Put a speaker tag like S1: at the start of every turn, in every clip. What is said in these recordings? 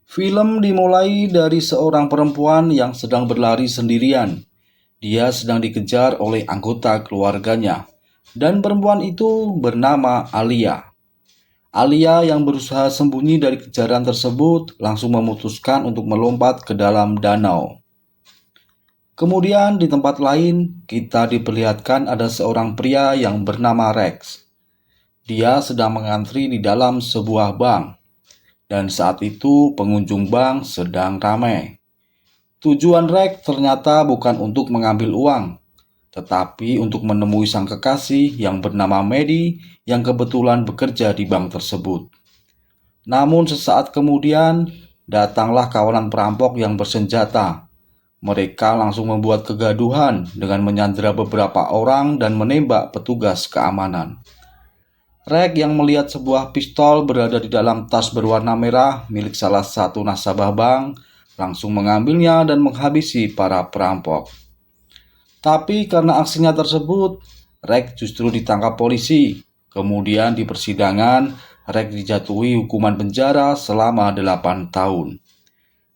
S1: Film dimulai dari seorang perempuan yang sedang berlari sendirian. Dia sedang dikejar oleh anggota keluarganya, dan perempuan itu bernama Alia. Alia yang berusaha sembunyi dari kejaran tersebut langsung memutuskan untuk melompat ke dalam danau. Kemudian di tempat lain, kita diperlihatkan ada seorang pria yang bernama Rex. Dia sedang mengantri di dalam sebuah bank. Dan saat itu pengunjung bank sedang ramai. Tujuan Rex ternyata bukan untuk mengambil uang, tetapi untuk menemui sang kekasih yang bernama Maddie yang kebetulan bekerja di bank tersebut. Namun sesaat kemudian, datanglah kawanan perampok yang bersenjata. Mereka langsung membuat kegaduhan dengan menyandera beberapa orang dan menembak petugas keamanan. Rex yang melihat sebuah pistol berada di dalam tas berwarna merah milik salah satu nasabah bank langsung mengambilnya dan menghabisi para perampok. Tapi karena aksinya tersebut, Rex justru ditangkap polisi. Kemudian di persidangan, Rex dijatuhi hukuman penjara selama 8 tahun.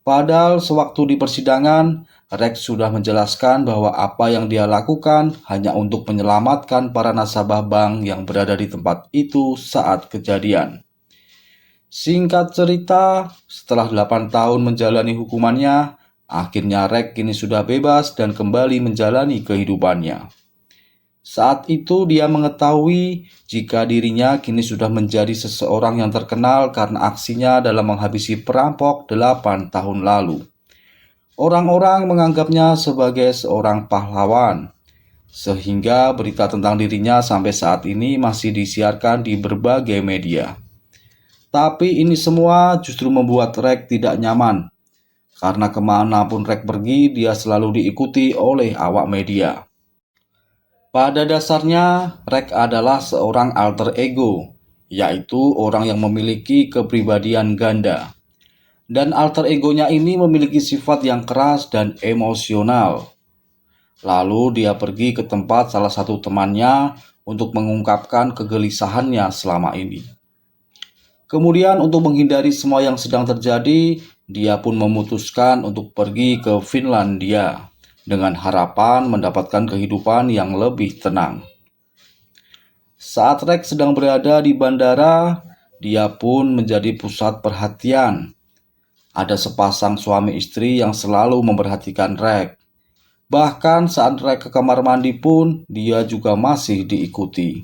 S1: Padahal sewaktu di persidangan, Rex sudah menjelaskan bahwa apa yang dia lakukan hanya untuk menyelamatkan para nasabah bank yang berada di tempat itu saat kejadian. Singkat cerita, setelah 8 tahun menjalani hukumannya, akhirnya Rex kini sudah bebas dan kembali menjalani kehidupannya. Saat itu dia mengetahui jika dirinya kini sudah menjadi seseorang yang terkenal karena aksinya dalam menghabisi perampok 8 tahun lalu. Orang-orang menganggapnya sebagai seorang pahlawan, sehingga berita tentang dirinya sampai saat ini masih disiarkan di berbagai media. Tapi ini semua justru membuat Rex tidak nyaman, karena kemanapun Rex pergi, dia selalu diikuti oleh awak media. Pada dasarnya, Rex adalah seorang alter ego, yaitu orang yang memiliki kepribadian ganda. Dan alter egonya ini memiliki sifat yang keras dan emosional. Lalu dia pergi ke tempat salah satu temannya untuk mengungkapkan kegelisahannya selama ini. Kemudian untuk menghindari semua yang sedang terjadi, dia pun memutuskan untuk pergi ke Finlandia dengan harapan mendapatkan kehidupan yang lebih tenang. Saat Rex sedang berada di bandara, dia pun menjadi pusat perhatian. Ada sepasang suami istri yang selalu memperhatikan Rex. Bahkan saat Rex ke kamar mandi pun, dia juga masih diikuti.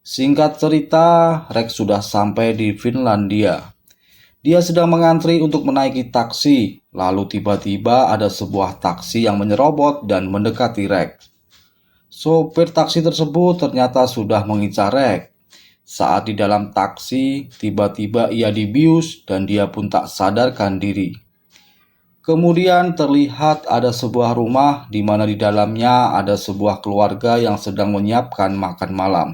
S1: Singkat cerita, Rex sudah sampai di Finlandia. Dia sedang mengantri untuk menaiki taksi, lalu tiba-tiba ada sebuah taksi yang menyerobot dan mendekati Rex. Sopir taksi tersebut ternyata sudah mengincar Rex. Saat di dalam taksi, tiba-tiba ia dibius dan dia pun tak sadarkan diri. Kemudian terlihat ada sebuah rumah di mana di dalamnya ada sebuah keluarga yang sedang menyiapkan makan malam.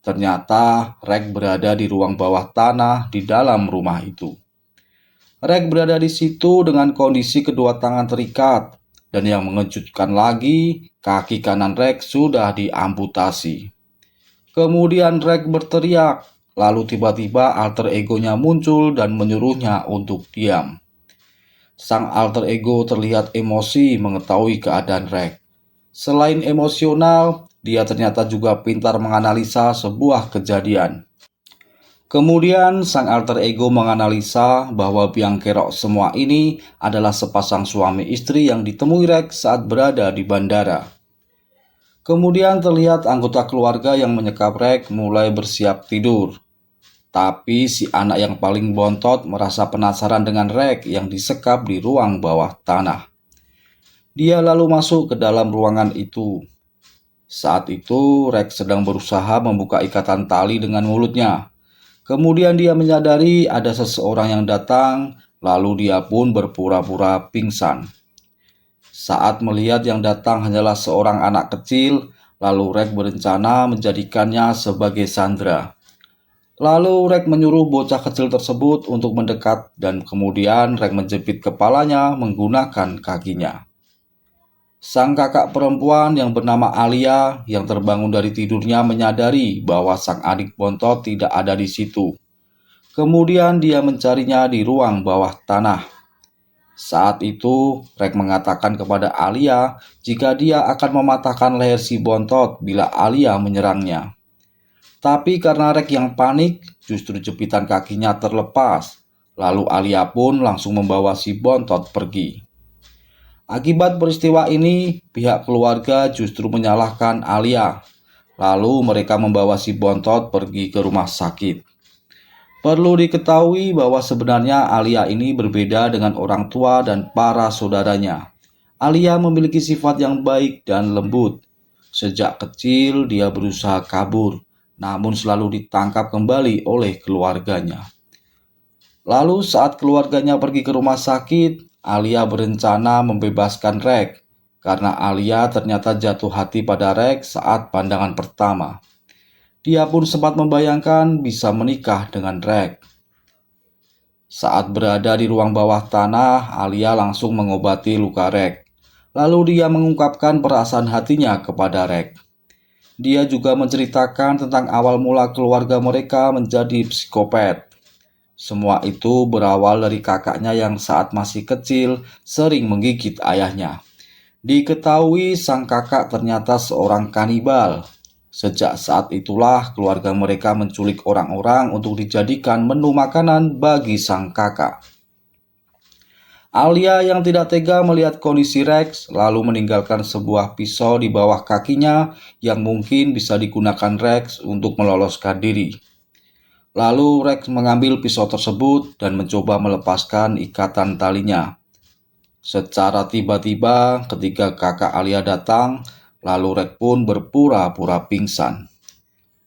S1: Ternyata Rex berada di ruang bawah tanah di dalam rumah itu. Rex berada di situ dengan kondisi kedua tangan terikat, dan yang mengejutkan lagi, kaki kanan Rex sudah diamputasi. Kemudian Rex berteriak, lalu tiba-tiba alter egonya muncul dan menyuruhnya untuk diam. Sang alter ego terlihat emosi mengetahui keadaan Rex. Selain emosional, dia ternyata juga pintar menganalisa sebuah kejadian. Kemudian sang alter ego menganalisa bahwa biang kerok semua ini adalah sepasang suami istri yang ditemui Rex saat berada di bandara. Kemudian terlihat anggota keluarga yang menyekap Rex mulai bersiap tidur. Tapi si anak yang paling bontot merasa penasaran dengan Rex yang disekap di ruang bawah tanah. Dia lalu masuk ke dalam ruangan itu. Saat itu Rex sedang berusaha membuka ikatan tali dengan mulutnya. Kemudian dia menyadari ada seseorang yang datang, lalu dia pun berpura-pura pingsan. Saat melihat yang datang hanyalah seorang anak kecil, lalu Rex berencana menjadikannya sebagai sandera. Lalu Rex menyuruh bocah kecil tersebut untuk mendekat dan kemudian Rex menjepit kepalanya menggunakan kakinya. Sang kakak perempuan yang bernama Alia yang terbangun dari tidurnya menyadari bahwa sang adik bontot tidak ada di situ. Kemudian dia mencarinya di ruang bawah tanah. Saat itu, Rek mengatakan kepada Alia jika dia akan mematahkan leher si bontot bila Alia menyerangnya. Tapi karena Rek yang panik, justru jepitan kakinya terlepas. Lalu Alia pun langsung membawa si bontot pergi. Akibat peristiwa ini, pihak keluarga justru menyalahkan Alia. Lalu mereka membawa si bontot pergi ke rumah sakit. Perlu diketahui bahwa sebenarnya Alia ini berbeda dengan orang tua dan para saudaranya. Alia memiliki sifat yang baik dan lembut. Sejak kecil dia berusaha kabur, namun selalu ditangkap kembali oleh keluarganya. Lalu saat keluarganya pergi ke rumah sakit, Alia berencana membebaskan Rek karena Alia ternyata jatuh hati pada Rek saat pandangan pertama. Dia pun sempat membayangkan bisa menikah dengan Rek. Saat berada di ruang bawah tanah, Alia langsung mengobati luka Rek. Lalu dia mengungkapkan perasaan hatinya kepada Rek. Dia juga menceritakan tentang awal mula keluarga mereka menjadi psikopat. Semua itu berawal dari kakaknya yang saat masih kecil sering menggigit ayahnya. Diketahui sang kakak ternyata seorang kanibal. Sejak saat itulah keluarga mereka menculik orang-orang untuk dijadikan menu makanan bagi sang kakak. Alia yang tidak tega melihat kondisi Rex lalu meninggalkan sebuah pisau di bawah kakinya yang mungkin bisa digunakan Rex untuk meloloskan diri. Lalu Rex mengambil pisau tersebut dan mencoba melepaskan ikatan talinya. Secara tiba-tiba ketika kakak Alia datang, lalu Rex pun berpura-pura pingsan.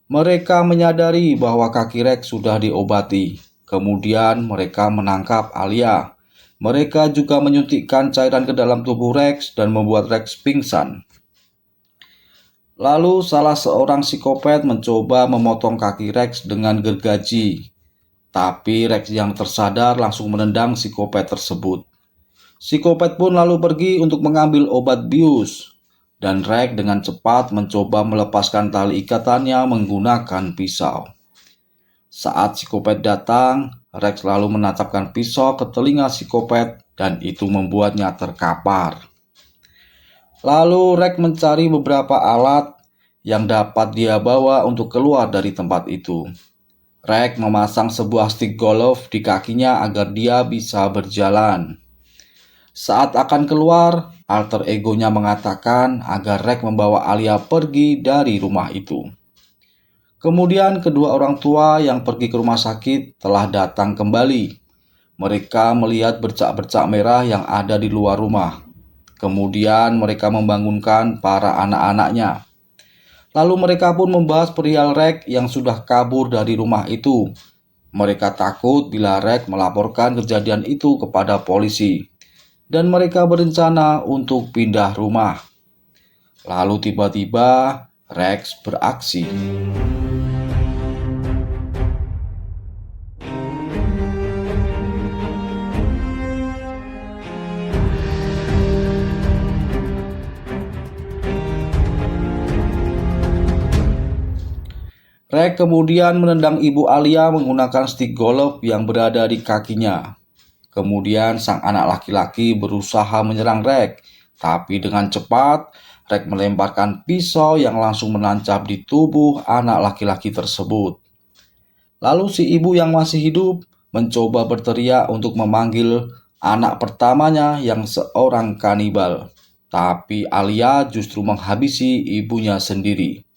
S1: Mereka menyadari bahwa kaki Rex sudah diobati. Kemudian mereka menangkap Alia. Mereka juga menyuntikkan cairan ke dalam tubuh Rex dan membuat Rex pingsan. Lalu salah seorang psikopat mencoba memotong kaki Rex dengan gergaji. Tapi Rex yang tersadar langsung menendang psikopat tersebut. Psikopat pun lalu pergi untuk mengambil obat bius. Dan Rex dengan cepat mencoba melepaskan tali ikatannya menggunakan pisau. Saat psikopat datang, Rex lalu menancapkan pisau ke telinga psikopat dan itu membuatnya terkapar. Lalu Rex mencari beberapa alat yang dapat dia bawa untuk keluar dari tempat itu. Rex memasang sebuah stick golf di kakinya agar dia bisa berjalan. Saat akan keluar, alter egonya mengatakan agar Rex membawa Alia pergi dari rumah itu. Kemudian kedua orang tua yang pergi ke rumah sakit telah datang kembali. Mereka melihat bercak-bercak merah yang ada di luar rumah. Kemudian mereka membangunkan para anak-anaknya. Lalu mereka pun membahas perihal Rex yang sudah kabur dari rumah itu. Mereka takut bila Rex melaporkan kejadian itu kepada polisi. Dan mereka berencana untuk pindah rumah. Lalu tiba-tiba Rex beraksi. Rex kemudian menendang ibu Alia menggunakan stick golf yang berada di kakinya. Kemudian sang anak laki-laki berusaha menyerang Rex, tapi dengan cepat Rex melemparkan pisau yang langsung menancap di tubuh anak laki-laki tersebut. Lalu si ibu yang masih hidup mencoba berteriak untuk memanggil anak pertamanya yang seorang kanibal, tapi Alia justru menghabisi ibunya sendiri.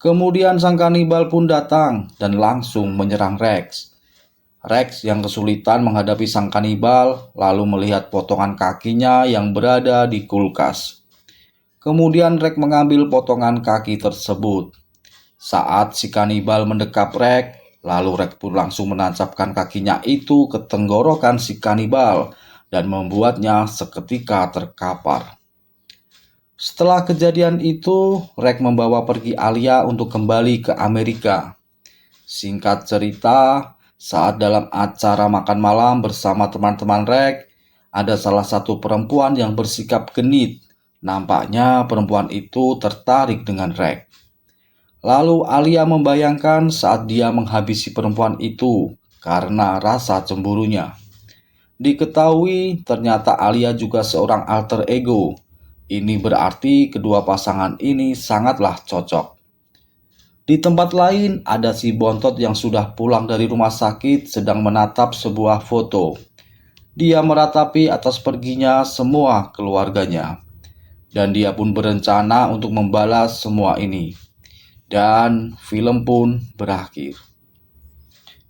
S1: Kemudian sang kanibal pun datang dan langsung menyerang Rex. Rex yang kesulitan menghadapi sang kanibal lalu melihat potongan kakinya yang berada di kulkas. Kemudian Rex mengambil potongan kaki tersebut. Saat si kanibal mendekap Rex, lalu Rex pun langsung menancapkan kakinya itu ke tenggorokan si kanibal dan membuatnya seketika terkapar. Setelah kejadian itu, Rex membawa pergi Alia untuk kembali ke Amerika. Singkat cerita, saat dalam acara makan malam bersama teman-teman Rex, ada salah satu perempuan yang bersikap genit. Nampaknya perempuan itu tertarik dengan Rex. Lalu Alia membayangkan saat dia menghabisi perempuan itu, karena rasa cemburunya. Diketahui ternyata Alia juga seorang alter ego. Ini berarti kedua pasangan ini sangatlah cocok. Di tempat lain ada si bontot yang sudah pulang dari rumah sakit sedang menatap sebuah foto. Dia meratapi atas perginya semua keluarganya. Dan dia pun berencana untuk membalas semua ini. Dan film pun berakhir.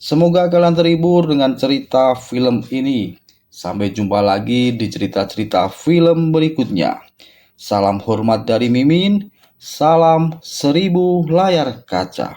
S1: Semoga kalian terhibur dengan cerita film ini. Sampai jumpa lagi di cerita-cerita film berikutnya. Salam hormat dari Mimin. Salam 1000 layar kaca.